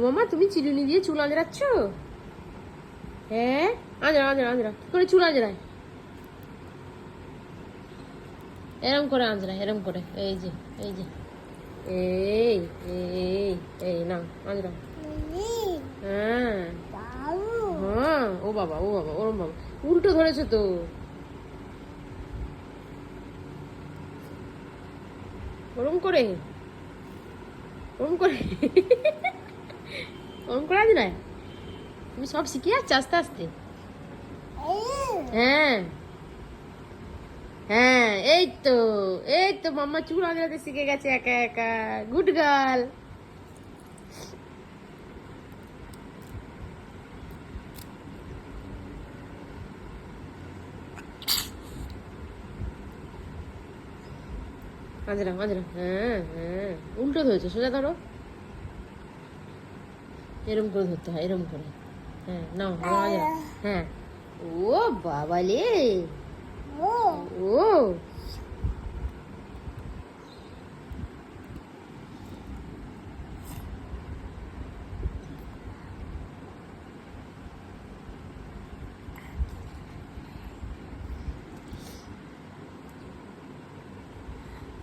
মামা তুমি চিরুনি দিয়ে চুল আঁচড়াচ্ছ? হ্যাঁ, আঁচড়া আঁচড়া আঁচড়া, কি করে চুল আঁচড়ায়? এরম করে আঁচড়ায়, এরম করে, এই যে এই যে, এই এই এই না আঁচড়া। হ্যাঁ হ্যাঁ, ও বাবা ও বাবা, ওরম বাবা, উল্টো ধরেছে তো। ওরম করে, ওরম করে, ওরম করে আঁচড়ায়। তুমি সব শিখে যাচ্ছ আস্তে আস্তে। হ্যাঁ হ্যাঁ, এই তো মাম্মা চুল আঁচড়াতে শিখে গেছে একা একা। Good girl. আঁচড়া আঁচড়া, হ্যাঁ হ্যাঁ, উল্টো ধরেছে, সোজা ধরো। এরম করে ধরতে হয়, এরম করে। হ্যাঁ নাও, আঁচড়া। হ্যাঁ, ও বাবা লে, ও